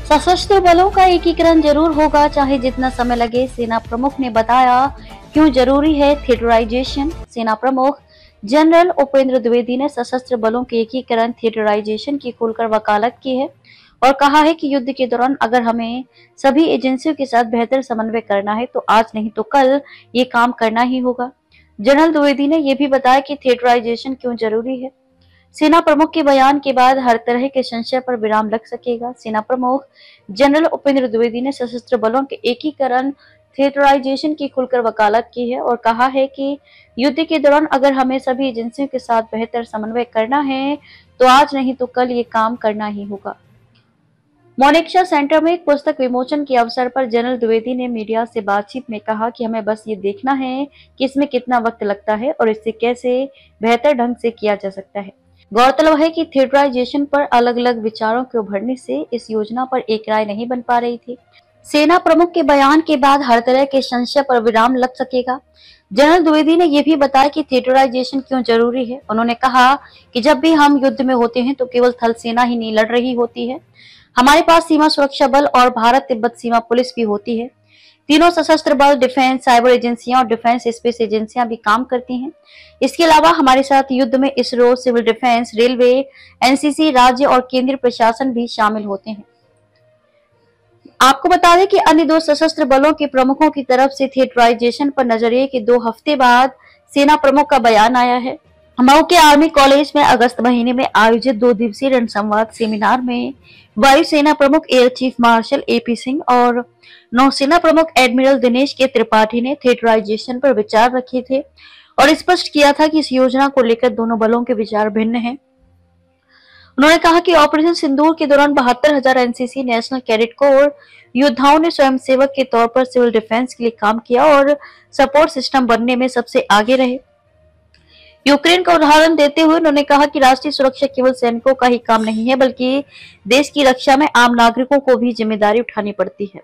सशस्त्र बलों का एकीकरण जरूर होगा, चाहे जितना समय लगे। सेना प्रमुख ने बताया क्यों जरूरी है थिएटराइजेशन। सेना प्रमुख जनरल उपेंद्र द्विवेदी ने सशस्त्र बलों के एकीकरण थिएटराइजेशन की खुलकर वकालत की है और कहा है कि युद्ध के दौरान अगर हमें सभी एजेंसियों के साथ बेहतर समन्वय करना है तो आज नहीं तो कल ये काम करना ही होगा। जनरल द्विवेदी ने यह भी बताया कि थिएटराइजेशन क्यों जरूरी है। सेना प्रमुख के बयान के बाद हर तरह के संशय पर विराम लग सकेगा। सेना प्रमुख जनरल उपेंद्र द्विवेदी ने सशस्त्र बलों के एकीकरण थिएटराइजेशन की खुलकर वकालत की है और कहा है कि युद्ध के दौरान अगर हमें सभी एजेंसियों के साथ बेहतर समन्वय करना है तो आज नहीं तो कल ये काम करना ही होगा। मोनेक्शा सेंटर में एक पुस्तक विमोचन के अवसर पर जनरल द्विवेदी ने मीडिया से बातचीत में कहा कि हमें बस ये देखना है कि इसमें कितना वक्त लगता है और इसे कैसे बेहतर ढंग से किया जा सकता है। गौरतलब है कि थिएटराइजेशन पर अलग अलग विचारों के उभरने से इस योजना पर एक राय नहीं बन पा रही थी। सेना प्रमुख के बयान के बाद हर तरह के संशय पर विराम लग सकेगा। जनरल द्विवेदी ने यह भी बताया कि थिएटराइजेशन क्यों जरूरी है। उन्होंने कहा कि जब भी हम युद्ध में होते हैं तो केवल थल सेना ही नहीं लड़ रही होती है, हमारे पास सीमा सुरक्षा बल और भारत तिब्बत सीमा पुलिस भी होती है। तीनों सशस्त्र बल, डिफेंस, साइबर एजेंसियां और डिफेंस स्पेस एजेंसियां भी काम करती हैं। इसके अलावा हमारे साथ युद्ध में ISRO, civil defence, railway, NCC, राज्य और केंद्रीय प्रशासन भी शामिल होते हैं। आपको बता दें कि अन्य दो सशस्त्र बलों के प्रमुखों की तरफ से थिएटराइजेशन पर नजरिए के 2 हफ्ते बाद सेना प्रमुख का बयान आया है। मऊ के आर्मी कॉलेज में अगस्त महीने में आयोजित 2 दिवसीय रणसंवाद सेमिनार में वायुसेना प्रमुख air chief marshal AP Singh और नौसेना प्रमुख एडमिरल दिनेश के त्रिपाठी ने थिएटराइजेशन पर विचार रखे थे और स्पष्ट किया था कि इस योजना को लेकर दोनों बलों के विचार भिन्न हैं। उन्होंने कहा कि ऑपरेशन सिंदूर के दौरान 72,000 एनसीसी नेशनल कैडेट कोर योद्धाओं ने स्वयंसेवक के तौर पर सिविल डिफेंस के लिए काम किया और सपोर्ट सिस्टम बनने में सबसे आगे रहे। यूक्रेन का उदाहरण देते हुए उन्होंने कहा कि राष्ट्रीय सुरक्षा केवल सैनिकों का ही काम नहीं है, बल्कि देश की रक्षा में आम नागरिकों को भी जिम्मेदारी उठानी पड़ती है।